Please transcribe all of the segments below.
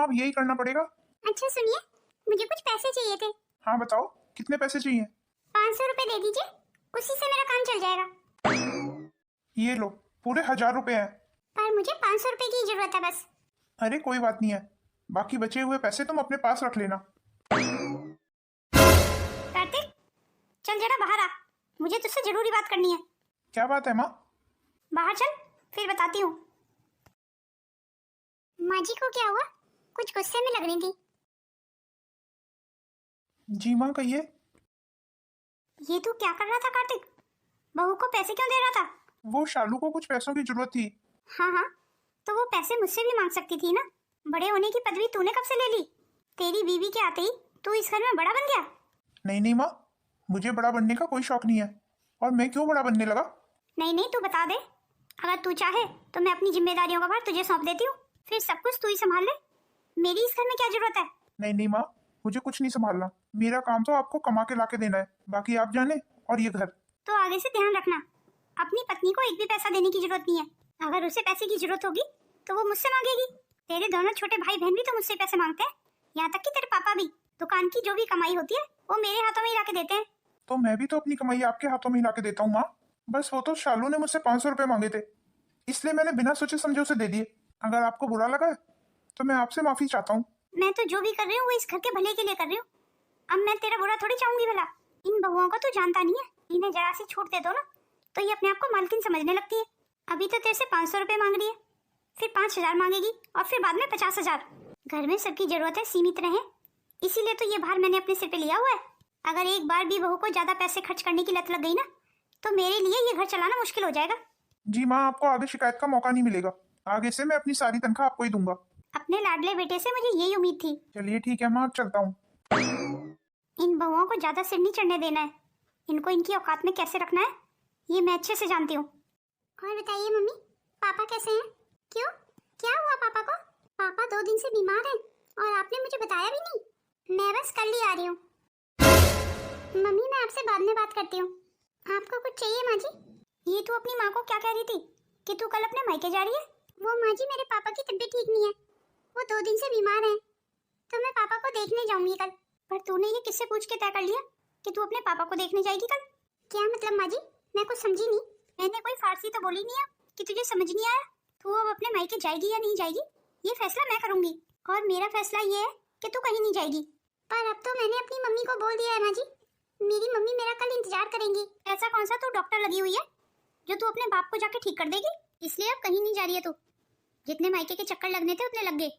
अब यही करना पड़ेगा। अच्छा सुनिए, मुझे कुछ पैसे चाहिए थे। हाँ बताओ, कितने पैसे चाहिए? 500 रुपए दे दीजिए, उसी से मेरा काम चल जाएगा। ये लो, पूरे 1000 रुपए हैं। पर मुझे 500 रुपए की जरूरत है बस। अरे कोई बात नहीं है, बाकी बचे हुए पैसे तुम अपने पास रख लेना। कार्तिक, चल जरा बाहर आ, मुझे तुझसे जरूरी बात करनी है। क्या बात है माँ? बाहर चल, फिर बताती हूँ। माँ जी को क्या हुआ? कुछ गुस्से में लग रही थी। जी माँ कहिए। ये तू क्या कर रहा था कार्तिक? बहू को पैसे क्यों दे रहा था? वो शालू को कुछ पैसों की जरूरत थी। हाँ हाँ, तो वो पैसे मुझसे भी मांग सकती थी ना। बड़े होने की पदवी तूने कब से ले ली? तेरी बीवी के आते ही तू इस घर में बड़ा बन गया। नहीं नहीं माँ, मुझे बड़ा बनने का कोई शौक नहीं है। और मैं क्यों बड़ा बनने लगा? नहीं नहीं, तू बता दे। अगर तू चाहे तो मैं अपनी जिम्मेदारियों का भार तुझे सौंप देती हूँ, फिर सब कुछ तू ही संभाल ले। मेरी इस घर में क्या जरूरत है? नहीं नहीं माँ, मुझे कुछ नहीं संभालना। मेरा काम तो आपको कमा के लाके देना है, बाकी आप जाने। और ये घर तो आगे से ध्यान रखना, अपनी पत्नी को एक भी पैसा देने की जरूरत नहीं है। अगर उसे पैसे की जरूरत होगी तो वो मुझसे मांगेगी। तेरे दोनों छोटे भाई बहन भी तो मुझसे पैसे मांगते हैं, यहाँ तक कि तेरे पापा भी। दुकान की जो भी कमाई होती है वो मेरे हाथों में ही लाके देते हैं। तो मैं भी तो अपनी कमाई आपके हाथों में ही लाके देता हूँ माँ। बस वो तो शालू ने मुझसे 500 रुपए मांगे थे, इसलिए मैंने बिना सोचे समझे उसे दे दिए। अगर आपको बुरा लगा है तो मैं आपसे माफी चाहता हूँ। मैं तो जो भी कर रही हूँ वो इस घर के भले के लिए कर रही हूँ। अब मैं तेरा बुरा थोड़ी चाहूंगी भला। इन बहुओं को तो जानता नहीं है, इन्हें जरा सी छूट दे दो ना तो ये अपने आप को मालकिन समझने लगती है। अभी तो तेरे से 500 रुपए मांग रही है, फिर 5000 मांगेगी और फिर बाद में 50,000। घर में सबकी जरूरतें सीमित रहे, इसीलिए तो ये भार मैंने अपने सिर पे लिया हुआ है। अगर एक बार भी बहू को ज्यादा पैसे खर्च करने की लत लग गई ना तो मेरे लिए ये घर चलाना मुश्किल हो जाएगा। जी माँ, आपको आगे शिकायत का मौका नहीं मिलेगा। आगे से मैं अपनी सारी तनख्वाह आपको ही दूंगा। अपने लाडले बेटे से मुझे यही उम्मीद थी। चलिए ठीक है माँ, अब चलता हूँ। इन बहुओं को ज्यादा सिर नहीं चढ़ने देना है, इनको इनकी औकात में कैसे रखना है ये मैं अच्छे से जानती हूँ। और बताइए मम्मी, पापा कैसे हैं? क्यों, क्या हुआ पापा को? पापा 2 दिन से बीमार हैं और आपने मुझे बताया भी नहीं। मैं बस कल ही आ रही हूँ। मम्मी मैं आपसे बाद में बात करती हूँ। आपको कुछ चाहिए माँ जी? ये तू अपनी माँ को क्या कह रही थी कि तू कल अपने मायके जा रही है? वो माँ जी, मेरे पापा की तबीयत ठीक नहीं है, वो 2 दिन से बीमार हैं, तो मैं पापा को देखने जाऊंगी कल। पर तूने ये किससे पूछ के तय कर लिया कि तू अपने पापा को देखने जाएगी कल? क्या मतलब माँ जी, मैं कुछ समझी नहीं। मैंने कोई फारसी तो बोली नहीं है कि तुझे समझ नहीं आया। तू अब अपने मायके जाएगी या नहीं जाएगी ये फैसला मैं करूंगी, और मेरा फैसला ये है कि तू कहीं नहीं जाएगी। पर अब तो मैंने अपनी मम्मी को बोल दिया है माँ जी, मेरी मम्मी मेरा कल इंतजार करेंगी। ऐसा कौन सा तू डॉक्टर लगी हुई है जो तू अपने बाप को जाके ठीक कर देगी? इसलिए अब कहीं नहीं जा रही है तू। जितने मायके के चक्कर लगने थे उतने लग गए।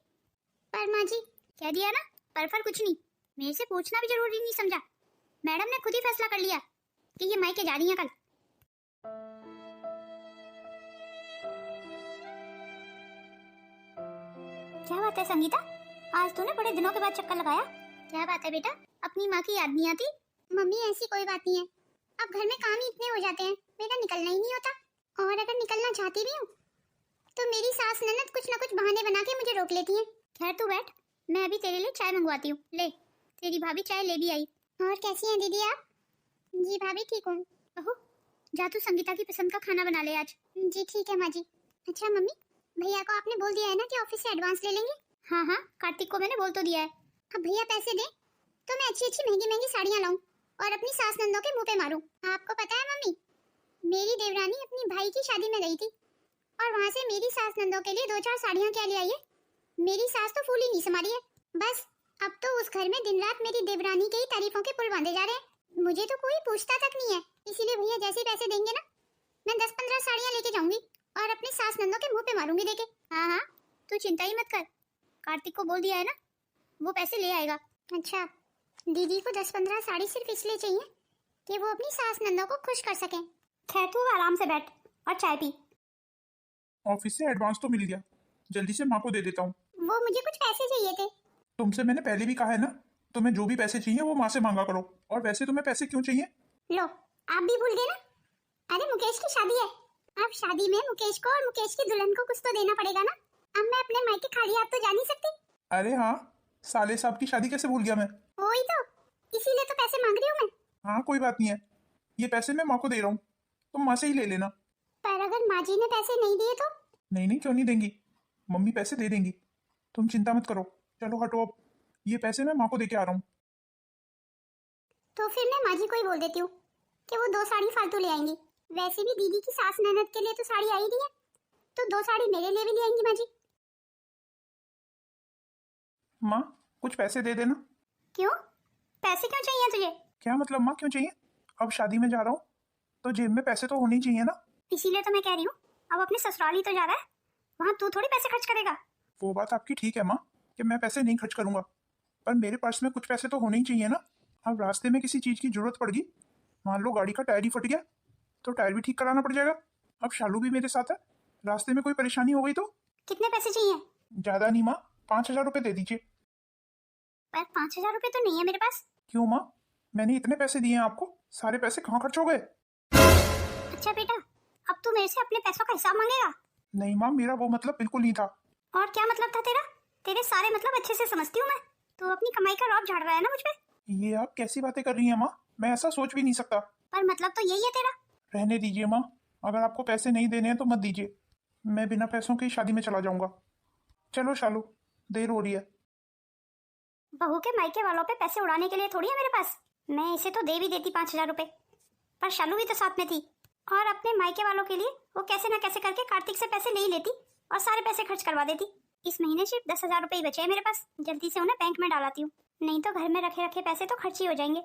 पर माँ जी, कह दिया ना, पर कुछ नहीं। मेरे से पूछना भी जरूरी नहीं समझा। मैडम ने खुद ही फैसला कर लिया कि ये मायके जा रही है कल। क्या बात है संगीता, आज तूने बड़े दिनों के बाद चक्कर लगाया? क्या बात है बेटा, अपनी माँ की याद नहीं आती? मम्मी ऐसी कोई बात नहीं है, अब घर में काम ही इतने हो जाते हैं, मेरा निकलना ही नहीं होता। और अगर निकलना चाहती भी हूँ तो मेरी सास ननद कुछ ना कुछ बहाने बना के मुझे रोक लेती है। खैर तू बैठ, मैं अभी तेरे लिए चाय मंगवाती हूँ। ले, तेरी भाभी चाय ले भी आई। और कैसी हैं दीदी आप? जी भाभी ठीक हूँ। बहू जा तू संगीता की पसंद का खाना बना ले आज। जी ठीक है माँ जी। अच्छा मम्मी, भैया को आपने बोल दिया है ना कि ऑफिस से एडवांस ले लेंगे? हाँ हाँ, कार्तिक को मैंने बोल तो दिया है। अब भैया पैसे दे तो मैं अच्छी अच्छी महंगी महंगी साड़ियाँ लाऊं और अपनी सास नंदों के मुंह पे मारूं। आपको पता है मम्मी, मेरी देवरानी अपनी भाई की शादी में गई थी और वहाँ से मेरी सास नंदों के लिए 2-4 साड़ियाँ क्या ले आई है। मेरी सास तो फूल ही नहीं समारी है। बस अब तो उस घर में दिन रात मेरी देवरानी के ही तारीफों के पुल बांधे जा रहे हैं। मुझे तो कोई पूछता तक नहीं है, इसीलिए भैया जैसे पैसे देंगे ना मैं 10-15 साड़ियाँ लेके जाऊंगी और अपनी सास नंदों के मुंह पे मारूंगी देके। हाँ हाँ, तू चिंता ही मत कर, कार्तिक को बोल दिया है ना, वो पैसे ले आएगा। अच्छा, दीदी को 10-15 साड़ी सिर्फ इसलिए चाहिए कि वो अपनी सास नंदों को खुश कर सके। खैर तू आराम से बैठ और चाय पी। ऑफिस से एडवांस तो मिल गया, जल्दी से माँ को दे देता हूँ। वो मुझे कुछ पैसे चाहिए थे। तुमसे मैंने पहले भी कहा है ना, तुम्हें जो भी पैसे चाहिए वो माँ से मांगा करो। और वैसे तुम्हें पैसे क्यों चाहिए? लो, आप भी भूल गए ना, अरे मुकेश की शादी है, अब शादी में मुकेश को और मुकेश की दुल्हन को कुछ तो देना पड़ेगा ना। अब मैं अपने मायके खाली हाथ तो जा नहीं सकती। अरे हाँ, साले साहब की शादी कैसे भूल गया मैं। वही तो, इसीलिए तो पैसे मांग रही हूँ मैं। हाँ कोई बात नहीं है, ये पैसे मैं माँ को दे रहा हूँ, तुम माँ से ही ले लेना। पर अगर माँ जी ने पैसे नहीं दिए तो? नहीं नहीं, क्यों नहीं देंगी, मम्मी पैसे दे देंगी, तुम चिंता मत करो। चलो हटो अब, ये पैसे मैं माँ को देके आ रहा हूँ। तो फिर मैं माँ जी को ही बोल देती हूँ कि वो 2 साड़ी फालतू ले आएंगी। वैसे भी दीदी की सास ननद के लिए तो साड़ी आई रही है, तो 2 साड़ी मेरे लिए भी ले आएंगी माँ जी। माँ कुछ पैसे दे देना। क्यों? पैसे क्यों चाहिए तुझे? क्या मतलब माँ, क्यों चाहिए? अब शादी में जा रहा हूँ तो जेब में पैसे तो होने ही चाहिए ना। इसीलिए तो मैं कह रही हूँ, अब अपने ससुराल ही तो जा रहा है, वहाँ तू थोड़ी पैसे खर्च करेगा। वो बात आपकी ठीक है माँ कि मैं पैसे नहीं खर्च करूंगा, पर मेरे पर्स में कुछ पैसे तो होने ही चाहिए ना। अब रास्ते में किसी चीज़ की जरूरत पड़ गई, मान लो गाड़ी का टायर ही फट गया तो टायर भी ठीक कराना पड़ जाएगा। अब शालू भी मेरे साथ है, रास्ते में कोई परेशानी हो गई तो। कितने पैसे चाहिए? ज़्यादा नहीं माँ, 5,000 रुपये दे दीजिए। पर 5,000 रुपये तो नहीं है मेरे पास। क्यों माँ, मैंने इतने पैसे दिए हैं आपको, सारे पैसे कहाँ खर्च हो गए? अच्छा बेटा, अब तू मेरे से अपने पैसों का हिसाब मांगेगा? नहीं माँ, मेरा वो मतलब बिल्कुल नहीं था। और क्या मतलब था तेरा? तेरे सारे मतलब अच्छे से समझती हूँ मैं। तू अपनी कमाई का रौब झाड़ रहा है ना मुझ पे। ये आप कैसी बातें कर रही हैं माँ, मैं ऐसा सोच भी नहीं सकता। पर मतलब तो यही है तेरा। रहने दीजिए माँ, अगर आपको पैसे नहीं देने हैं तो मत दीजिए, मैं बिना पैसों की शादी में चला जाऊंगा। चलो शालू, देर हो रही है। बहू के मायके वालों पे पैसे उड़ाने के लिए थोड़ी है मेरे पास। मैं इसे तो दे भी देती 5,000 रुपये, पर शालू भी तो साथ में थी, और अपने मायके वालों के लिए वो कैसे ना कैसे करके कार्तिक से पैसे ले ही लेती और सारे पैसे खर्च करवा देती। इस महीने सिर्फ 10,000 रुपये ही बचे हैं मेरे पास, जल्दी से उन्हें बैंक में डालाती हूँ, नहीं तो घर में रखे रखे पैसे तो खर्च ही हो जाएंगे।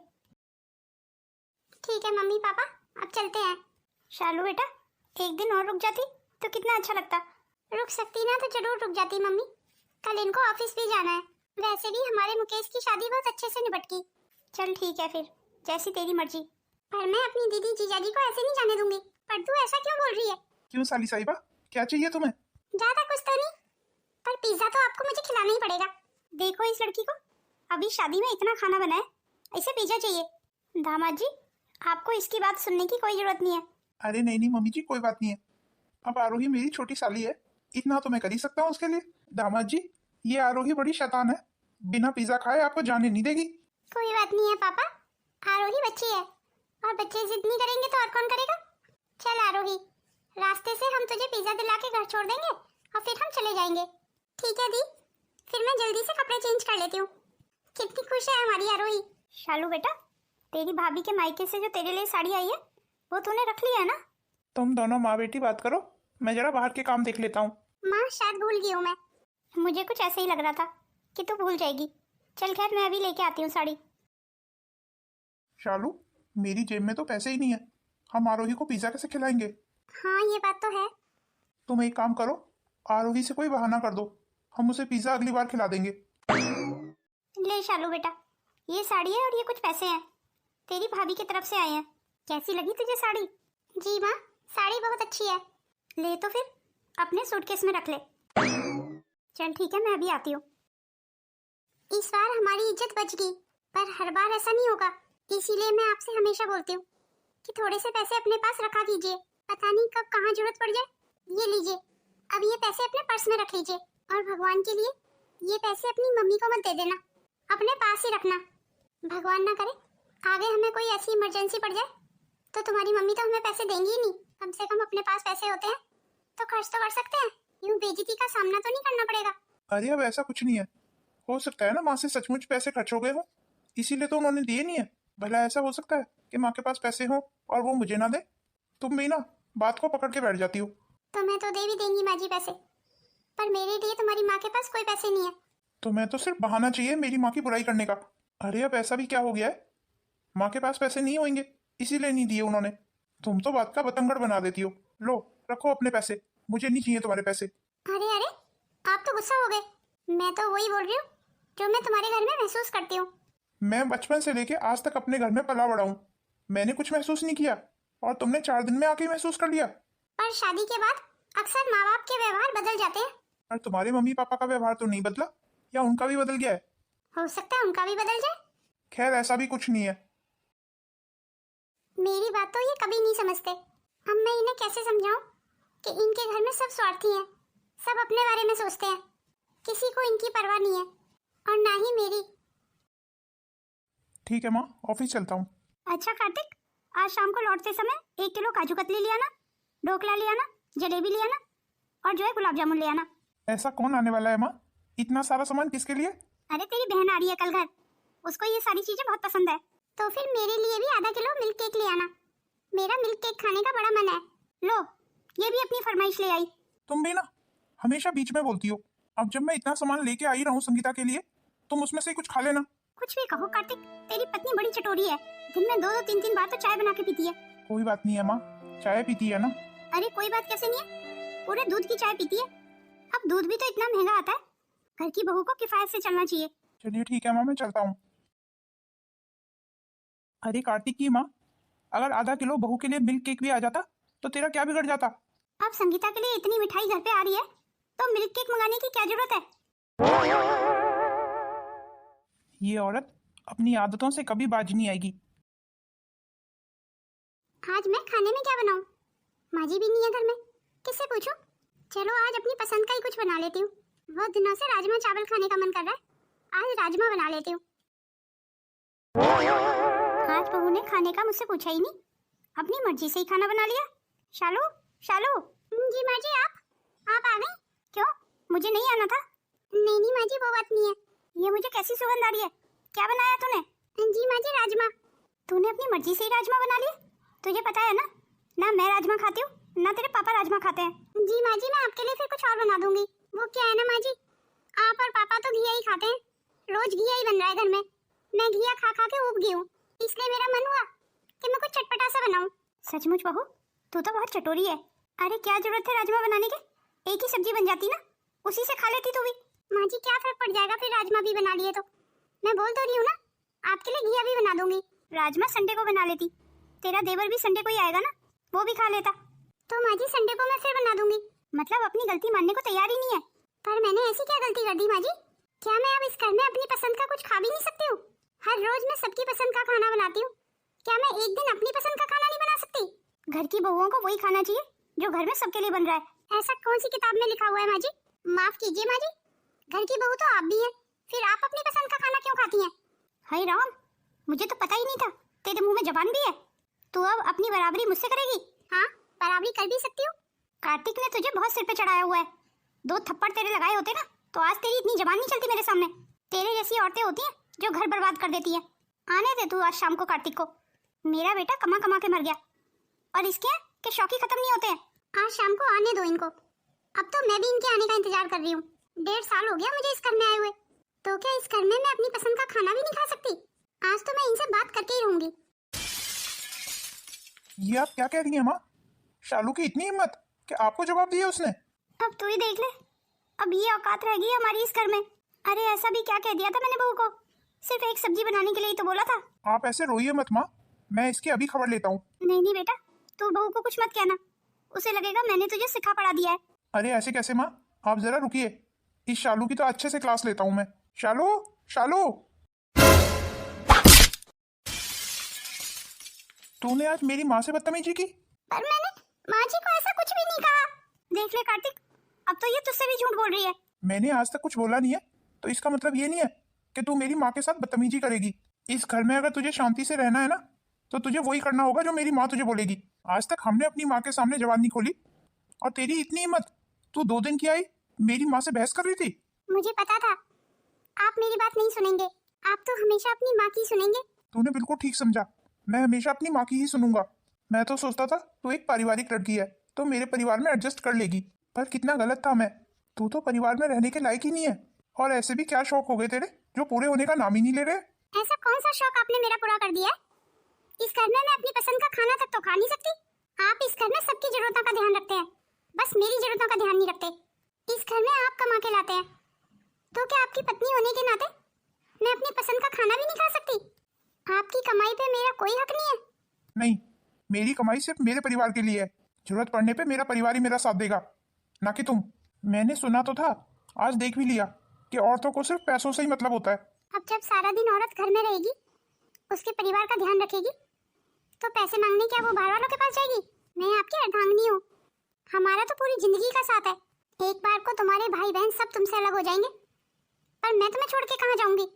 ठीक है मम्मी पापा, अब चलते हैं। शालू बेटा, एक दिन और रुक जाती तो कितना अच्छा लगता। रुक सकती ना तो जरूर रुक जाती मम्मी, कल इनको ऑफिस भी जाना है। वैसे भी हमारे मुकेश की शादी बहुत अच्छे से निपट गई। चल ठीक है फिर, जैसी तेरी मर्जी। पर मैं अपनी दीदी जीजाजी को ऐसे नहीं जाने दूंगी। पर तू ऐसा क्यों बोल रही है? क्यों साली साहिबा, क्या चाहिए तुम्हें? ज्यादा कुछ तो नहीं, पर पिज्जा तो आपको मुझे खिलाना ही पड़ेगा। देखो इस लड़की को, अभी शादी में इतना खाना बना है, इसे पिज्जा चाहिए। दामाद जी, आपको इसकी बात सुनने की कोई जरूरत नहीं है। अरे नहीं नहीं मम्मी जी, कोई बात नहीं है। अब आरोही मेरी छोटी साली है, इतना तो मैं कर ही सकता हूँ उसके लिए। दामाद जी, ये आरोही बड़ी शैतान है, बिना पिज्जा खाए आपको जाने नहीं देगी। कोई बात नहीं है पापा, आरोही बच्ची है, और बच्चे जिद नहीं करेंगे तो और कौन करेगा। चल आरोही, रास्ते से हम तुझे पिज्जा दिला के घर छोड़ देंगे और फिर हम चले जाएंगे। ठीक है दी, फिर मैं जल्दी से कपड़े चेंज कर लेती हूँ। कितनी खुश है हमारी आरोही। शालू बेटा, तेरी भाभी के मायके से जो तेरे लिए साड़ी आई है वो तूने रख लिया है ना? तुम दोनों माँ बेटी बात करो, मैं जरा बाहर के काम देख लेता हूँ। माँ शायद भूल गई हूँ मैं। मुझे कुछ ऐसे ही लग रहा था कि तू भूल जाएगी। चल खैर, मैं अभी लेके आती हूँ साड़ी। शालू, मेरी जेब में तो पैसे ही नहीं है, हम आरोही को पिज्जा कैसे खिलाएंगे? हाँ ये बात तो है। तुम एक काम करो, आरोही से कोई बहाना कर दो, हम उसे पिज्जा अगली बार खिला देंगे। ले शालू बेटा, ये साड़ी है और ये कुछ पैसे हैं, तेरी भाभी की तरफ से आए हैं। कैसी लगी तुझे साड़ी? जी माँ, साड़ी बहुत अच्छी है। ले तो फिर अपने सूटकेस में रख ले। चल ठीक है, मैं अभी आती हूँ। इस बार हमारी इज्जत बच गई, पर हर बार ऐसा नहीं होगा, इसीलिए मैं आपसे हमेशा बोलती हूँ कि थोड़े से पैसे अपने पास रखा कीजिए, पता नहीं कब कहाँ जरूरत पड़ जाए। ये लीजिए, अब ये पैसे अपने पर्स में रख लीजिए, और भगवान के लिए ये पैसे अपनी मम्मी को मत दे देना, अपने पास ही रखना। भगवान ना करे आगे हमें कोई ऐसी इमरजेंसी पड़ जाए तो तुम्हारी मम्मी तो हमें पैसे देंगी ही नहीं। कम से कम अपने पास पैसे होते हैं तो खर्च तो कर सकते हैं, यूं बेइज्जती का सामना तो नहीं करना पड़ेगा। अरे अब ऐसा कुछ नहीं है, हो सकता है ना माँ से सचमुच पैसे खर्च हो गए हो, इसीलिए तो उन्होंने दिए नहीं है। भला ऐसा हो सकता है कि माँ के पास पैसे हो और वो मुझे ना दे? तुम भी ना बात को पकड़ के बैठ जाती हो। तुम्हें तो दे भी देंगी माँ जी पैसे, पर मेरे लिए तुम्हारी माँ के पास कोई पैसे नहीं है। तुम्हें तो सिर्फ बहाना चाहिए मेरी माँ की बुराई करने का। अरे अब ऐसा भी क्या हो गया है, माँ के पास पैसे नहीं होंगे इसीलिए नहीं दिए उन्होंने। तुम तो बात का बतंगड़ बना देती हो। लो रखो अपने पैसे, मुझे नहीं चाहिए तुम्हारे पैसे। अरे अरे, आप तो गुस्सा हो गए। मैं तो वही बोल रही हूँ जो मैं तुम्हारे घर में महसूस करती हूँ। मैं बचपन से लेके आज तक अपने घर में पला बड़ा हूँ, मैंने कुछ महसूस नहीं किया, और तुमने 4 दिन में आके महसूस कर लिया। पर शादी के बाद अक्सर माँ बाप के व्यवहार बदल जाते हैं। और तुम्हारे मम्मी पापा का व्यवहार तो नहीं बदला, या उनका भी बदल गया है? हो सकता है उनका भी बदल जाए। खैर ऐसा भी कुछ नहीं है। मेरी बात तो ये कभी नहीं समझते। अब मैं इन्हें कैसे समझाऊं कि इनके घर में सब स्वार्थी हैं, सब अपने बारे में सोचते हैं, किसी को इनकी परवाह नहीं है, और ना ही मेरी। ठीक है माँ, ऑफिस चलता हूँ। अच्छा कार्तिक, आज शाम को लौटते समय 1 किलो काजू कतली ले आना, ढोकला ले आना, जलेबी ले आना, और जो है गुलाब जामुन ले आना। ऐसा कौन आने वाला है माँ इतना सारा सामान किसके लिए? अरे तेरी बहन आ रही है कल घर, उसको ये सारी चीजें बहुत पसंद है, तो फिर मेरे लिए भी आधा किलो मिल्क केक ले आना। मेरा मिल्क केक खाने का बड़ा मन है। लो, ये भी अपनी फरमाइश ले आई। तुम भी ना हमेशा बीच में बोलती हो। अब जब मैं इतना सामान लेके आई रहा हूँ संगीता के लिए, तुम उसमें से कुछ खा लेना। कुछ भी कहो कार्तिक, तेरी पत्नी बड़ी चटोरी है, दिन में 2-2 3-3 बार तो चाय बना के पीती है। कोई बात नहीं है माँ, चाय पीती है ना। अरे कोई बात कैसे नहीं है, पूरे दूध की चाय पीती है। अब दूध भी तो इतना महंगा आता है, घर की बहू को किफायत से चलना चाहिए। चलिए ठीक है माँ, मैं चलता हूँ। अरे कार्तिक की माँ, अगर आधा किलो बहू के लिए मिल्क केक भी आ जाता तो तेरा क्या बिगड़ जाता? अब संगीता के लिए इतनी मिठाई घर पे आ रही है तो मिल्क केक मंगाने की क्या जरूरत है। ये औरत अपनी आदतों से कभी बाज नहीं आएगी। आज मैं खाने में क्या बनाऊं? माँ जी भी नहीं है घर में, किससे पूछूं? चलो आज अपनी पसंद का ही कुछ बना लेती हूँ। बहुत दिनों से राजमा चावल खाने का मन कर रहा है, आज राजमा बना लेती हूँ। आज बहू ने खाने का मुझसे पूछा ही नहीं, अपनी मर्जी से ही खाना बना लिया। शालू, शालू। जी माँ जी, आप आ गई? क्यों, मुझे नहीं आना था? नहीं माँ जी, वो बात नहीं है। ये मुझे कैसी सुगंध आ रही है? क्या बनाया तूने? जी माँ जी, राजमा। तूने अपनी मर्जी से ही राजमा बना लिए? तुझे पता है ना, ना मैं राजमा खाती हूँ, ना तेरे पापा राजमा खाते हैं। जी माँ जी, मैं आपके लिए फिर कुछ और बना दूंगी। वो क्या है ना माँ जी, आप और पापा तो घिया ही खाते हैं, रोज घिया ही बन रहा है घर में। मैं घिया खा खा के ऊब गई हूँ, इसलिए मेरा मन हुआ कि मैं कुछ चटपटा सा बनाऊं। सचमुच बहू, तू तो बहुत चटोरी है। अरे क्या जरूरत है राजमा बनाने के, एक ही सब्जी बन जाती ना, उसी से खा लेती तू भी। माँ जी क्या फर्क पड़ जाएगा फिर राजमा भी बना लिए तो? मैं बोल तो रही हूँ ना, आपके लिए घिया भी बना दूंगी। राजमा संडे को बना लेती, तेरा देवर भी संडे को ही आएगा ना, वो भी खा लेता। तो माँ जी संडे को मैं फिर बना दूंगी। मतलब अपनी गलती मानने को तैयार ही नहीं है। पर मैंने ऐसी क्या गलती कर दी माँ जी? क्या मैं अब इस घर में अपनी पसंद का कुछ खा भी नहीं सकती हूँ? हर रोज मैं सबकी पसंद का खाना बनाती हूँ, क्या मैं एक दिन अपनी पसंद का खाना नहीं बना सकती? घर की बहुओं को वही खाना चाहिए जो घर में सबके लिए बन रहा है। ऐसा कौन सी किताब में लिखा हुआ है माँ जी? माफ कीजिए माँ जी, घर की बहू तो आप भी हैं, फिर आप अपनी पसंद का खाना क्यों खाती हैं? हाय राम, मुझे तो पता ही नहीं था तेरे मुंह में जबान भी है। तू अब अपनी बराबरी मुझसे करेगी? हाँ, बराबरी कर भी सकती हूँ। कार्तिक ने तुझे बहुत सिर पे चढ़ाया हुआ है, 2 थप्पड़ तेरे लगाए होते ना तो आज तेरी इतनी जबान नहीं चलती मेरे सामने। तेरे जैसी औरतें होती हैं जो घर बर्बाद कर देती है। आने दे तू आज शाम को कार्तिक को, मेरा बेटा कमा कमा के मर गया और इसके के शौक ही खत्म नहीं होते हैं। आज शाम को आने दो इनको, अब तो मैं भी इनके आने का इंतजार कर रही हूँ। 1.5 साल हो गया मुझे इस घर में आए हुए, तो क्या इस घर में मैं अपनी पसंद का खाना भी नहीं खा सकती? आज तो मैं इनसे बात करके ही रहूंगी। ये आप क्या कह रही हैं माँ? शालू की इतनी हिम्मत कि आपको जवाब दिया उसने? अब तू ही देख ले, अब ये औकात रह गई हमारी इस घर में। अरे ऐसा भी क्या कह दिया था मैंने बहू को? सिर्फ एक सब्जी बनाने के लिए ही तो बोला था। आप ऐसे रोइए मत माँ, मैं इसकी अभी खबर लेता हूँ। नहीं नहीं बेटा, तू बहू को कुछ मत कहना, उसे लगेगा मैंने तुझे सिखा पढ़ा दिया है। अरे ऐसे कैसे माँ, आप जरा रुकिए, इस शालू की तो अच्छे से क्लास लेता हूँ मैं। शालू, शालू, तूने आज मेरी माँ से बदतमीजी की? पर मैंने माँ जी को ऐसा कुछ भी नहीं कहा। देख ले कार्तिक, अब तो ये तुझसे भी झूठ बोल रही है। मैंने आज तक कुछ बोला नहीं है, तो इसका मतलब ये नहीं है कि तू मेरी माँ के साथ बदतमीजी करेगी। इस घर में अगर तुझे शांति से रहना है ना, तो तुझे वही करना होगा जो मेरी माँ तुझे बोलेगी। आज तक हमने अपनी माँ के सामने जबान नहीं खोली, और तेरी इतनी हिम्मत, तू 2 दिन की आई मेरी माँ से बहस कर रही थी। मुझे पता था आप मेरी बात नहीं सुनेंगे, आप तो हमेशा अपनी माँ की सुनेंगे। तूने बिल्कुल ठीक समझा, मैं हमेशा अपनी माँ की ही सुनूंगा। मैं तो सोचता था तू एक पारिवारिक लड़की है तो मेरे परिवार में एडजस्ट कर लेगी, पर कितना गलत था मैं। तू तो परिवार में रहने के लायक ही नहीं है, और ऐसे भी क्या शौक हो गए तेरे जो पूरे होने का नाम ही नहीं ले रहे। ऐसा कौन सा शौक आपने मेरा पूरा कर दिया है? इस घर में मैं अपनी पसंद का खाना तक तो खा नहीं सकती। आप इस घर में सबकी जरूरतों का ध्यान रखते हैं, बस मेरी जरूरतों का ध्यान नहीं रखते। इस घर में आप कमा के लाते हैं, तो क्या आपकी पत्नी होने के नाते मैं अपनी पसंद का खाना भी नहीं खा सकती? आपकी कमाई पे मेरा कोई हक नहीं है। नहीं, मेरी कमाई सिर्फ मेरे परिवार के लिए है, जरूरत पड़ने पे मेरा परिवार ही मेरा साथ देगा, ना कि तुम। मैंने सुना तो था, आज देख भी लिया कि औरतों को सिर्फ पैसों से ही मतलब होता है। अब जब सारा दिन औरत घर में रहेगी, उसके परिवार का ध्यान रखेगी, तो पैसे मांगने क्या वो बाहर वालों के पास जाएगी? मैं आपकी अर्धांगिनी हूँ, हमारा तो पूरी जिंदगी का साथ है। एक बार को तुम्हारे भाई बहन सब तुमसे अलग हो जाएंगे, पर मैं तुम्हें छोड़ के कहाँ जाऊंगी?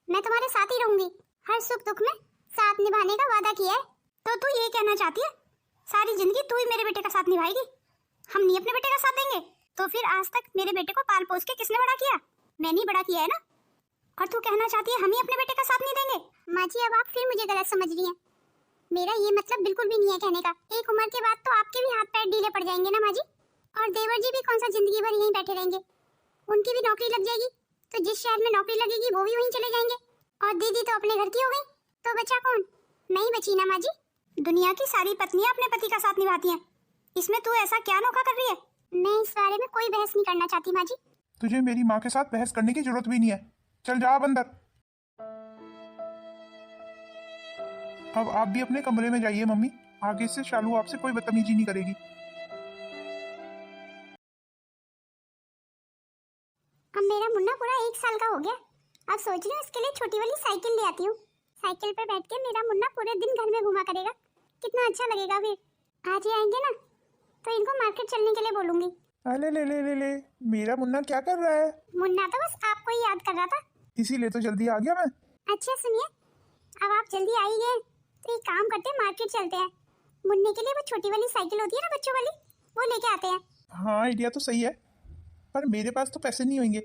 मैं तुम्हारे साथ ही रहूंगी, हर सुख दुख में साथ निभाने का वादा किया है। तो तू ये कहना चाहती है सारी जिंदगी तू ही मेरे बेटे का साथ निभाएगी? हम नहीं अपने बेटे का साथ देंगे? तो फिर आज तक मेरे बेटे को पाल पोस के किसने बड़ा किया? मैंने ही बड़ा किया है ना। और तू कहना चाहती है हम ही अपने बेटे का साथ नहीं देंगे? माँ जी अब आप फिर मुझे गलत समझ रही हैं। मेरा ये मतलब बिल्कुल भी नहीं है कहने का। एक उम्र के बाद तो आपके भी हाथ पैर ढीले पड़ जाएंगे ना माँ जी। और देवर जी भी कौन सा जिंदगी भर यहीं बैठे रहेंगे, उनकी भी नौकरी लग जाएगी। तो जिस शहर में नौकरी लगेगी वो भी वहीं चले जाएंगे। और दीदी तो अपने घर की हो गई, तो बचा कौन? मैं ही बची ना माँ जी। दुनिया की सारी पत्नियां अपने पति का साथ निभाती हैं, इसमें तू ऐसा क्या अनोखा कर रही है? मैं इस बारे में कोई बहस नहीं करना चाहती माँ जी। तुझे मेरी माँ के साथ बहस करने की जरूरत भी नहीं है। चल जा अब अंदर। अब आप भी अपने कमरे में जाइए मम्मी। आगे से शालू आपसे कोई बदतमीजी नहीं करेगी। अब मेरा मुन्ना पूरा 1 साल का हो गया। अब सोच रही हूँ इसके लिए छोटी वाली साइकिल ले आती हूँ। साइकिल पे बैठ के मेरा मुन्ना पूरे दिन घर में घुमा करेगा, कितना अच्छा लगेगा। फिर आज ही आएंगे ना तो इनको मार्केट चलने के लिए बोलूंगी। अरे ले मेरा मुन्ना क्या कर रहा है? मुन्ना तो बस आपको ही याद कर रहा था, इसीलिए तो जल्दी आ गया मैं। अच्छा सुनिए, अब आप जल्दी आ ही गए तो एक काम करते हैं, मार्केट चलते हैं। मुन्ने के लिए वो छोटी वाली साइकिल होती है ना बच्चों वाली, वो लेके आते हैं। हाँ आइडिया तो सही है, पर मेरे पास तो पैसे नहीं होंगे।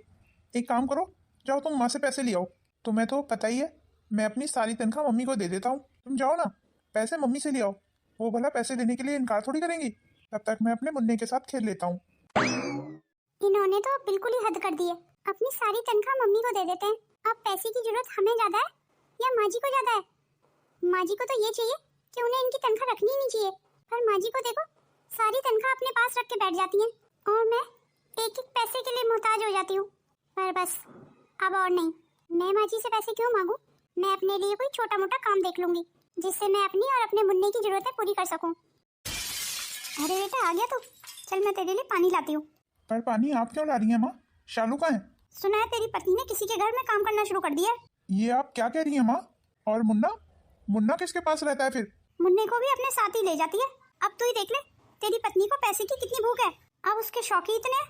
एक काम करो, जाओ तुम माँ से पैसे ले आओ। तुम्हें तो पता ही है मैं अपनी सारी तनख्वाह मम्मी को दे देता हूँ। तुम जाओ ना, पैसे मम्मी से ले आओ। वो भला पैसे देने के लिए इनकार थोड़ी करेंगी। तब तक मैं अपने मुन्ने के साथ खेल लेता हूँ। इन्होंने तो बिल्कुल ही हद कर दी है, अपनी सारी तनख्वाह मम्मी को दे देते हैं। अब पैसे की जरूरत हमें ज्यादा है या माँ जी को ज्यादा है? माँ जी को तो ये चाहिए कि उन्हें इनकी तनख्वाह रखनी ही नहीं चाहिए, पर माँ जी को देखो सारी तनख्वाह अपने पास रख के बैठ जाती हैं और मैं एक एक पैसे के लिए मोहताज हो जाती हूँ। पर बस अब और नहीं, मैं माँ जी से पैसे क्यों मांगू? मैं अपने लिए कोई छोटा मोटा काम देख लूंगी जिससे मैं अपनी और अपने मुन्ने की जरूरतें पूरी कर सकूं। अरे बेटा आ गया तू, चल मैं तेरे लिए पानी लाती हूँ। पर पानी आप क्यों ला रही हैं माँ? शालू कहाँ है? सुना है तेरी पत्नी ने किसी के घर में काम करना शुरू कर दिया है। ये आप क्या कह रही हैं माँ? और मुन्ना मुन्ना किसके पास रहता है फिर? मुन्ने को भी अपने साथ ही ले जाती है। अब तू ही देख ले, तेरी पत्नी को पैसे की कितनी भूख है, अब उसके शौक ही इतने हैं।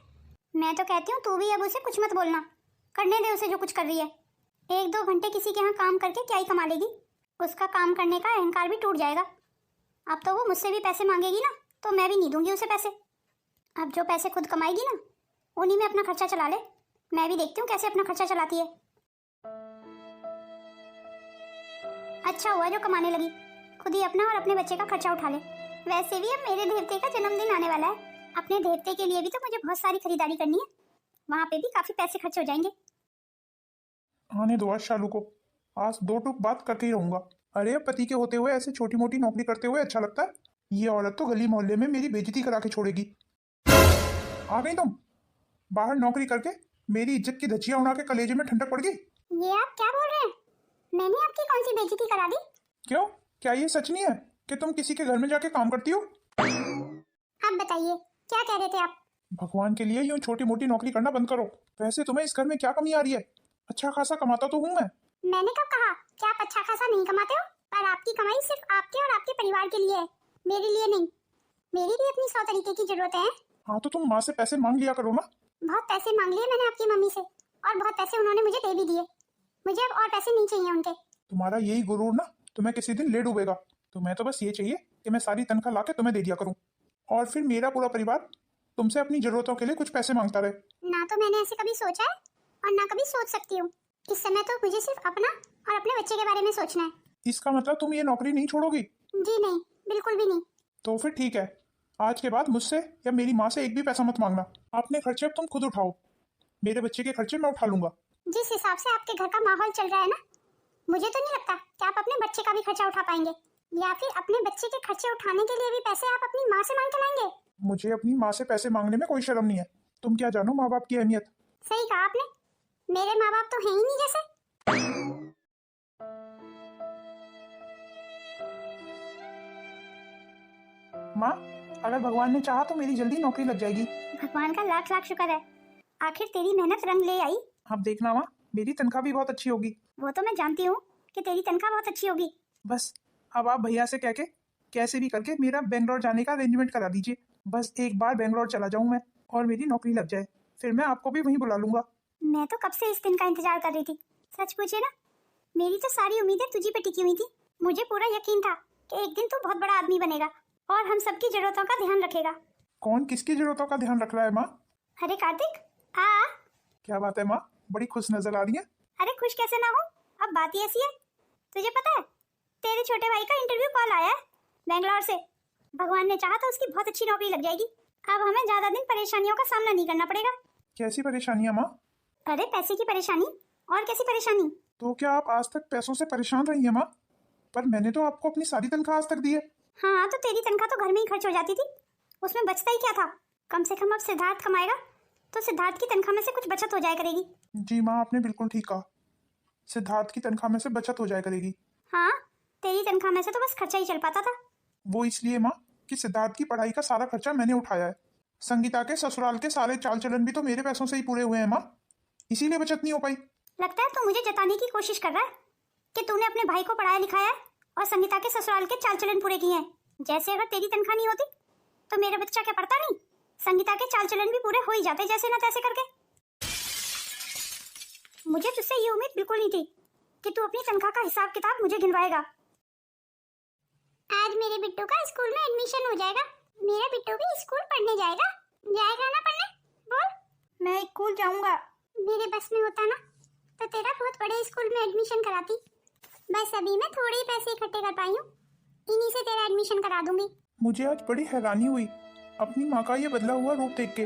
मैं तो कहती हूँ तू भी अब उसे कुछ मत बोलना, करने दे उसे जो कुछ कर रही है। 1-2 घंटे किसी के यहाँ काम करके क्या ही कमा लेगी, उसका काम करने का अहंकार भी टूट जाएगा। अब तो वो मुझसे भी पैसे मांगेगी ना तो मैं भी नहीं दूंगी उसे पैसे। अब जो पैसे खुद कमाएगी ना उन्हीं में अपना खर्चा चला ले। मैं भी देखती हूँ कैसे अपना खर्चा चलाती है। अच्छा हुआ जो कमाने लगी, खुद ही अपना और अपने बच्चे का खर्चा उठा ले। वैसे भी अब मेरे देवते का जन्मदिन आने वाला है, अपने देवते के लिए भी तो मुझे बहुत सारी खरीदारी करनी है, वहाँ पे भी काफी पैसे खर्च हो जाएंगे। आने दो आज शालू को, आज 2 टूक बात करके ही रहूंगा। अरे अब पति के होते हुए ऐसे छोटी मोटी नौकरी करते हुए अच्छा लगता है? ये औरत तो गली मोहल्ले में मेरी बेइज्जती करा के छोड़ेगी। आ गई तुम? बाहर नौकरी करके मेरी इज्जत की धज्जियां उड़ा के कलेजे में ठंडक पड़ गई। ये आप क्या बोल रहे हैं? मैंने आपकी कौन सी बेइज्जती करा दी? क्यों, क्या ये सच नहीं है कि तुम किसी के घर में जाके काम करती हो? आप बताइए क्या कह रहे थे आप? भगवान के लिए यूं छोटी मोटी नौकरी करना बंद करो। वैसे तुम्हें इस घर में क्या कमी आ रही है? अच्छा खासा कमाता तो हूँ मैं। मैंने कब कहा कि आप अच्छा खासा नहीं कमाते हो? पर आपकी कमाई सिर्फ आपके और आपके परिवार के लिए है, मेरे लिए नहीं। मेरी भी अपनी 100 तरीके की जरूरतें हैं। हाँ तो तुम माँ से पैसे मांग लिया करो ना। बहुत पैसे मांग लिए मैंने आपकी मम्मी से और बहुत पैसे उन्होंने मुझे दे भी दिए। मुझे अब और पैसे नहीं चाहिए उनके। तुम्हारा यही गुरूर ना तुम्हें किसी दिन ले डूबेगा। तुम्हें तो बस ये चाहिए कि मैं सारी तनख्वाह लाके तुम्हें दे दिया करूं और फिर मेरा पूरा परिवार तुमसे अपनी जरूरतों के लिए कुछ पैसे मांगता रहे। ना तो मैंने ऐसे कभी सोचा है और ना कभी सोच सकती हूँ। इस समय तो मुझे सिर्फ अपना और अपने बच्चे के बारे में सोचना है। इसका मतलब तुम ये नौकरी नहीं छोड़ोगी? जी नहीं, बिल्कुल भी नहीं। तो फिर ठीक है, आज के बाद मुझसे या मेरी माँ से एक भी पैसा मत मांगना। अपने खर्चे अब तुम खुद उठाओ, मेरे बच्चे के खर्चे मैं उठा लूंगा। जिस हिसाब से आपके घर का माहौल चल रहा है ना, मुझे तो नहीं लगता कि आप अपने बच्चे का भी खर्चा उठा पाएंगे, या फिर अपने बच्चे के खर्चे उठाने के लिए भी पैसे आप अपनी माँ से मांग के लाएंगे। मुझे अपनी माँ से पैसे मांगने में कोई शर्म नहीं है। तुम क्या जानो माँ बाप की अहमियत। सही कहा आपने, मेरे माँ बाप तो हैं ही नहीं जैसे। माँ अगर भगवान ने चाहा तो मेरी जल्दी नौकरी लग जाएगी। भगवान का लाख लाख शुक्र है, आखिर तेरी मेहनत रंग ले आई। अब देखना माँ, मेरी तनख्वाह भी बहुत अच्छी होगी। वो तो मैं जानती हूँ कि तेरी तनख्वाह बहुत अच्छी होगी। बस अब आप भैया से कह के कैसे भी करके मेरा बेंगलोर जाने का अरेंजमेंट करा दीजिए। बस एक बार बेंगलोर चला जाऊँ मैं और मेरी नौकरी लग जाए, फिर मैं आपको भी वहीं बुला लूंगा। मैं तो कब से इस दिन का इंतजार कर रही थी। सच पूछे ना, मेरी तो सारी उम्मीदें तुझी पे टिकी हुई थी। मुझे पूरा यकीन था कि एक दिन तू बहुत बड़ा आदमी बनेगा और हम सबकी जरूरतों का ध्यान रखेगा। कौन किसकी जरूरतों का ध्यान रख रहा है माँ? अरे कार्तिक आ। क्या बात है माँ, बड़ी खुश नजर आ रही है। अरे खुश कैसे ना हो, अब बात ही ऐसी है। तुझे पता है तेरे छोटे भाई का इंटरव्यू कॉल आया है बेंगलोर से। भगवान ने चाहा तो उसकी बहुत अच्छी नौकरी लग जाएगी। अब हमें ज्यादा दिन परेशानियों का सामना नहीं करना पड़ेगा। कैसी परेशानियां माँ? अरे पैसे की परेशानी। और कैसी परेशानी? तो क्या आप आज तक पैसों से परेशान रही हैं माँ? पर मैंने तो आपको अपनी सारी तनख्वाह आज तक दी है। हाँ तो तेरी तनख्वाह तो घर में ही खर्च हो जाती थी, उसमें बचता ही क्या था। कम से कम अब सिद्धार्थ कमाएगा तो सिद्धार्थ की तनख्वाह में से कुछ बचत हो जाया करेगी। जी माँ, आपने बिल्कुल ठीक कहा, सिद्धार्थ की तनख्वाह में से बचत हो जाया करेगी। हाँ तेरी तनख्वाह में से तो बस खर्चा ही चल पाता था। वो इसलिए माँ कि सिद्धार्थ की पढ़ाई का सारा खर्चा मैंने उठाया है। संगीता के ससुराल के सारे चाल चलन भी तो मेरे पैसों से ही पूरे हुए हैं माँ, इसीलिए बचत नहीं हो पाई। लगता है तू मुझे जताने की कोशिश कर रहा है कि तूने अपने भाई को पढ़ाया लिखाया है और संगीता के ससुराल के चाल चलन पूरे किए हैं। जैसे अगर तेरी तनख्वाह नहीं होती तो मेरा बच्चा क्या पढ़ता नहीं, संगीता के चाल चलन भी पूरे हो ही जाते जैसे ना तैसे करके। मुझे तुझसे ये उम्मीद बिल्कुल नहीं थी कि तू अपनी तनख्वाह का हिसाब किताब मुझे गिनवाएगा। आज मेरे बिट्टू का स्कूल में एडमिशन हो जाएगा। मेरा बिट्टू भी स्कूल पढ़ने जाएगा। जाएगा ना पढ़ने? बोल। मैं स्कूल जाऊंगा। मेरे बस में होता ना तो तेरा बहुत बड़े स्कूल में एडमिशन कराती। बस अभी मैं थोड़े ही पैसे इकट्ठे कर पाई हूँ, इन्हीं से तेरा एडमिशन करा दूंगी। मुझे आज बड़ी हैरानी हुई अपनी माँ का ये बदला हुआ रूप देख के।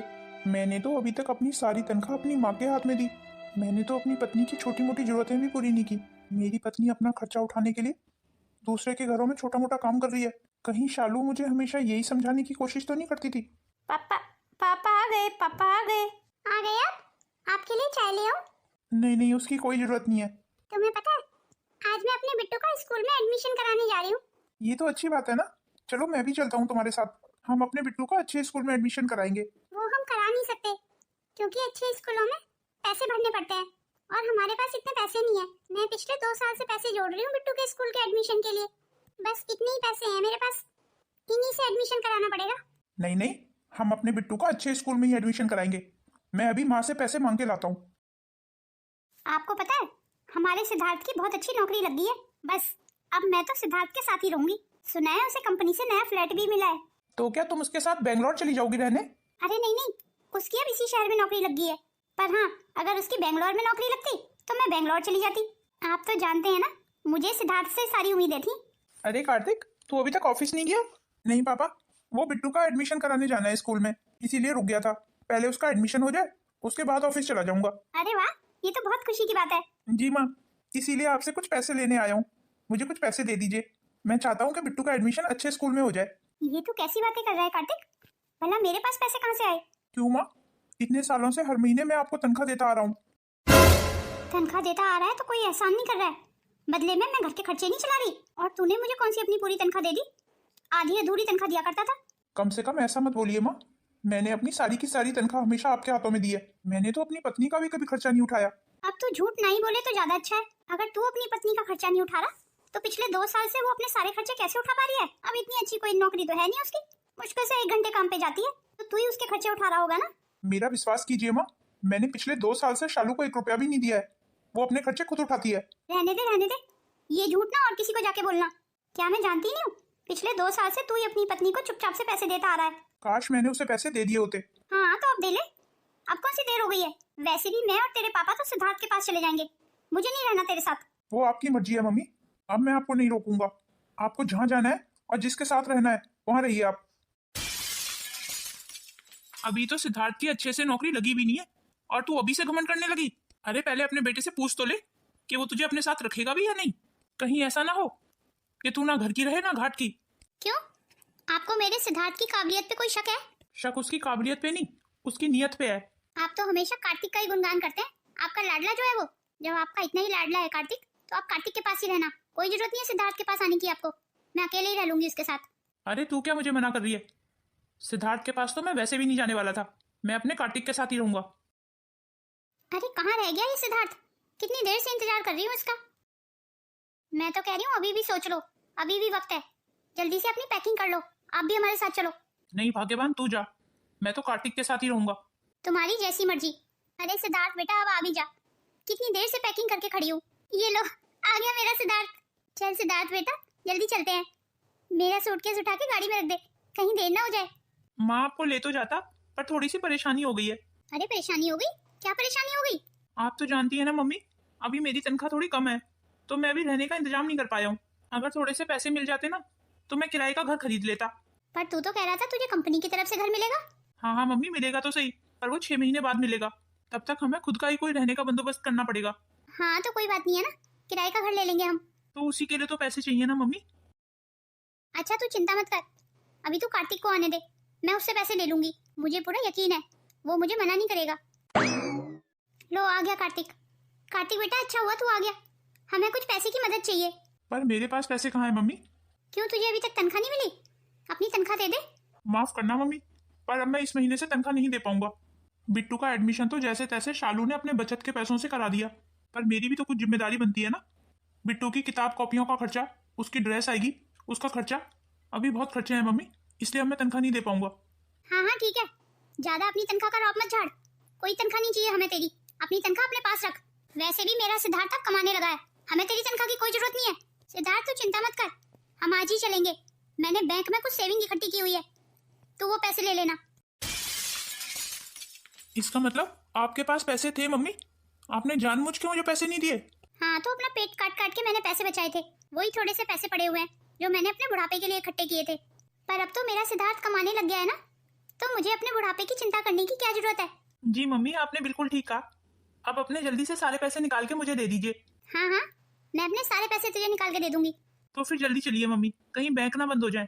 मैंने तो अभी तक अपनी सारी तनख्वाह अपनी माँ के हाथ में दी। मैंने तो अपनी पत्नी की छोटी मोटी जरूरतें भी पूरी नहीं की। मेरी पत्नी अपना खर्चा उठाने के लिए दूसरे के घरों में छोटा मोटा काम कर रही है। कहीं शालू मुझे हमेशा यही समझाने की कोशिश तो नहीं करती थी? पापा पापा आ गए, पापा आ गए। आ गए आप? आपके लिए चाय ले आऊं? नहीं नहीं, उसकी कोई जरूरत नहीं है। तुम्हें पता है आज मैं अपने बिट्टू का स्कूल में एडमिशन कराने जा रही हूँ। ये तो अच्छी बात है ना, चलो मैं भी चलता हूँ तुम्हारे साथ। हम अपने बिट्टू का अच्छे स्कूल में एडमिशन कराएंगे। वो हम करा नहीं सकते क्योंकि अच्छे स्कूलों में पैसे भरने पड़ते हैं और हमारे पास इतने पैसे नहीं है। मैं पिछले 2 साल से पैसे जोड़ रही हूँ बिट्टू के स्कूल के एडमिशन के लिए। बस इतने ही पैसे हैं मेरे पास, इन्हीं से एडमिशन कराना पड़ेगा। नहीं नहीं, हम अपने बिट्टू का अच्छे स्कूल में ही एडमिशन कराएंगे। मैं अभी माँ से पैसे मांग के लाता हूँ। आपको पता है हमारे सिद्धार्थ की बहुत अच्छी नौकरी लग गई है। बस अब मैं तो सिद्धार्थ के साथ ही रहूंगी। सुना है उसे कंपनी से नया फ्लैट भी मिला है। तो क्या तुम उसके साथ बेंगलोर चली जाओगी रहने? अरे नहीं नहीं, उसकी अब इसी शहर में नौकरी लग गई है। पर हाँ, अगर उसकी बेंगलोर में नौकरी लगती तो मैं बेंगलोर चली जाती। आप तो जानते हैं ना मुझे सिद्धार्थ से सारी उम्मीदें थी। अरे कार्तिक, तू अभी तक ऑफिस नहीं गया? नहीं पापा, वो बिट्टू का एडमिशन कराने जाना है स्कूल में, इसीलिए रुक गया था। पहले उसका एडमिशन हो जाए उसके बाद ऑफिस चला जाऊंगा। अरे वाह, ये तो बहुत खुशी की बात है। जी माँ, इसीलिए आपसे कुछ पैसे लेने आया हूँ। मुझे कुछ पैसे दे दीजिए, मैं चाहता हूँ कि बिट्टू का एडमिशन अच्छे स्कूल में हो जाए। ये तो कैसी बातें कर रहा है कार्तिक, भला मेरे पास पैसे कहाँ से आए? क्यों माँ, इतने सालों से हर महीने मैं आपको तनख्वाह देता आ रहा हूँ। तनख्वाह देता आ रहा है तो कोई एहसान नहीं कर रहा है। बदले में मैं घर के खर्चे नहीं चला रही। और तूने मुझे कौन सी अपनी पूरी तनख्वाह दे दी? आधी अधूरी तनख्वाह दिया करता था। कम से कम ऐसा मत बोलिए माँ, मैंने अपनी सारी की सारी तनख्वाह हमेशा आपके हाथों में दी है। मैंने तो अपनी पत्नी का भी कभी खर्चा नहीं उठाया। अब तू झूठ नहीं बोले तो ज्यादा अच्छा है। अगर तू अपनी पत्नी का खर्चा नहीं उठा रहा तो पिछले 2 साल से वो अपने सारे खर्चे कैसे उठा पा रही है? अब इतनी अच्छी कोई नौकरी तो है नहीं उसकी, मुश्किल से 1 घंटे काम पे जाती है, तो तू ही उसके खर्चे उठा रहा होगा ना। मेरा विश्वास कीजिए माँ, मैंने पिछले 2 साल से शालू को 1 रुपया भी नहीं दिया है। वो अपने खर्चे खुद उठाती है। रहने दे, ये झूठ ना और किसी को जाके बोलना। क्या मैं जानती नहीं हूँ? पिछले 2 साल से तू ही अपनी पत्नी को चुपचाप से पैसे देता आ रहा है। काश मैंने उसे पैसे दे दिए होते। हाँ तो अब दे ले, अब कौन सी देर हो गई है? वैसे भी मैं और तेरे पापा तो सिद्धार्थ के पास चले जाएंगे, मुझे नहीं रहना तेरे साथ। वो आपकी मर्जी है मम्मी, अब मैं आपको नहीं रोकूंगा। आपको जहाँ जाना है और जिसके साथ रहना है वहाँ रहिए आप। अभी तो सिद्धार्थ की अच्छे से नौकरी लगी भी नहीं है और तू अभी से घमंड करने लगी। अरे पहले अपने बेटे से पूछ तो ले कि वो तुझे अपने साथ रखेगा भी या नहीं। कहीं ऐसा ना हो कि तू ना घर की रहे ना घाट की। क्यों, आपको मेरे सिद्धार्थ की काबिलियत पे कोई शक है? शक उसकी काबिलियत पे नहीं, उसकी नीयत पे है। आप तो हमेशा कार्तिक का ही गुणगान करते हैं। आपका लाडला जो है वो, जब आपका इतना ही लाडला है कार्तिक, तो आप कार्तिक के पास ही रहना। कोई जरूरत नहीं है सिद्धार्थ के पास आने की आपको, मैं अकेले ही रह लूंगी उसके साथ। अरे तू क्या मुझे मना कर रही है? सिद्धार्थ के पास तो मैं वैसे भी नहीं जाने वाला था, मैं अपने कार्तिक के साथ ही रहूंगा। अरे कहाँ रह गया ये सिद्धार्थ? कितनी देर से इंतजार कर रही हूँ इसका। मैं तो कह रही हूँ अभी भी सोच लो, अभी भी वक्त है। जल्दी से अपनी पैकिंग कर लो, आप भी हमारे साथ चलो। नहीं भाग्यवान, तू जा, मैं तो कार्तिक के साथ ही रहूंगा। तुम्हारी जैसी मर्जी। अरे सिद्धार्थ बेटा अब आ भी जा, कितनी देर से पैकिंग करके खड़ी हूँ। ये लो आ गया मेरा सिद्धार्थ। चल सिद्धार्थ बेटा जल्दी चलते हैं। मेरा सूटकेस उठा के गाड़ी में रख दे, कहीं देर ना हो जाए। माँ आपको ले तो जाता पर थोड़ी सी परेशानी हो गई है। अरे परेशानी हो गई? क्या परेशानी हो गई? आप तो जानती है ना मम्मी, अभी मेरी तनख्वाह थोड़ी कम है, तो मैं अभी रहने का इंतजाम नहीं कर पाया हूँ। अगर थोड़े से पैसे मिल जाते ना तो मैं किराए का घर खरीद लेता। पर तू तो कह रहा था तुझे कंपनी की तरफ से घर मिलेगा। हाँ हाँ मम्मी, मिलेगा तो सही, पर वो 6 महीने बाद मिलेगा। तब तक हमें खुद का ही कोई रहने का बंदोबस्त करना पड़ेगा। हाँ तो कोई बात नहीं है ना, किराए का घर ले लेंगे हम। तो उसी के लिए तो पैसे चाहिए ना मम्मी। अच्छा तू चिंता मत कर, अभी तू कार्तिक को आने दे, मैं उससे पैसे ले लूंगी। मुझे पूरा यकीन है वो मुझे मना नहीं करेगा। लो आ गया कार्तिक। कार्तिक बेटा अच्छा हुआ तू आ गया, हमें कुछ पैसे की मदद चाहिए। पर मेरे पास पैसे कहाँ है मम्मी? क्यों तुझे अभी तक तनख्वाह नहीं मिली? अपनी तनख्वाह दे दे। माफ करना मम्मी, पर अब मैं इस महीने से तनख्वाह नहीं दे पाऊंगा। बिट्टू का एडमिशन तो जैसे तैसे शालू ने अपने बचत के पैसों से करा दिया, पर मेरी भी तो कुछ जिम्मेदारी बनती है ना। बिट्टू की किताब कॉपियों का खर्चा, उसकी ड्रेस आएगी, उसका खर्चा, अभी बहुत खर्चे हैं मम्मी, इसलिए अब मैं तनख्वाह नहीं दे पाऊंगा। हाँ हाँ ठीक है, ज्यादा अपनी तनख्वाह का रौब मत झाड़। कोई तनख्वाह नहीं चाहिए हमें तेरी, अपनी तनख्वाह अपने पास रख। वैसे भी मेरा सिद्धार्थ अब कमाने लगा है, हमें तेरी तनख्वाह की कोई जरूरत नहीं है। सिद्धार्थ तू चिंता मत कर, हम आज ही चलेंगे। मैंने बैंक में कुछ सेविंग इकट्ठी की हुई है, तू वो पैसे ले लेना। इसका मतलब आपके पास पैसे थे मम्मी, आपने जानबूझ के मुझे पैसे नहीं दिए? हाँ तो अपना पेट काट काट के मैंने पैसे बचाए थे, वही थोड़े से पैसे पड़े हुए हैं जो मैंने अपने बुढ़ापे के लिए इकट्ठे किए थे। पर अब तो मेरा सिद्धार्थ कमाने लग गया है ना, तो मुझे अपने बुढ़ापे की चिंता करने की क्या जरूरत है। जी मम्मी, आपने बिल्कुल ठीक कहा। अब अपने जल्दी से सारे पैसे निकाल के मुझे दे दीजिए। हाँ हाँ मैं अपने सारे पैसे तुझे निकाल के दे दूंगी। तो फिर जल्दी चलिए मम्मी, कहीं बैंक ना बंद हो जाए।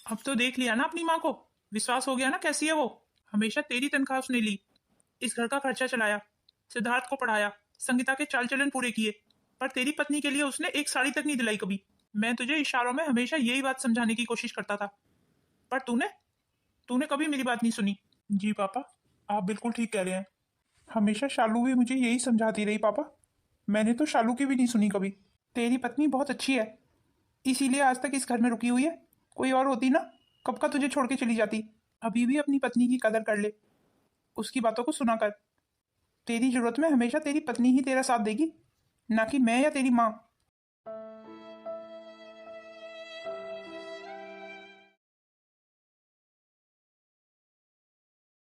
अब तो देख लिया ना अपनी माँ को, विश्वास हो गया ना कैसी है वो। हमेशा तेरी तनख्वाह उसने ली, इस घर का खर्चा चलाया, सिद्धार्थ को पढ़ाया, संगीता के चाल चलन पूरे किए, पर तेरी पत्नी के लिए उसने एक साड़ी तक नहीं दिलाई कभी। मैं तुझे इशारों में हमेशा यही बात समझाने की कोशिश करता था, पर तूने तूने कभी मेरी बात नहीं सुनी। जी पापा, आप बिल्कुल ठीक कह रहे हैं। हमेशा शालू भी मुझे यही समझाती रही पापा, मैंने तो शालू की भी नहीं सुनी कभी। तेरी पत्नी बहुत अच्छी है, इसीलिए आज तक इस घर में रुकी हुई है। कोई और होती ना, कब का तुझे छोड़ के चली जाती। अभी भी अपनी पत्नी की कदर कर ले, उसकी बातों को सुना कर। तेरी जरूरत में हमेशा तेरी पत्नी ही तेरा साथ देगी, ना कि मैं या तेरी माँ।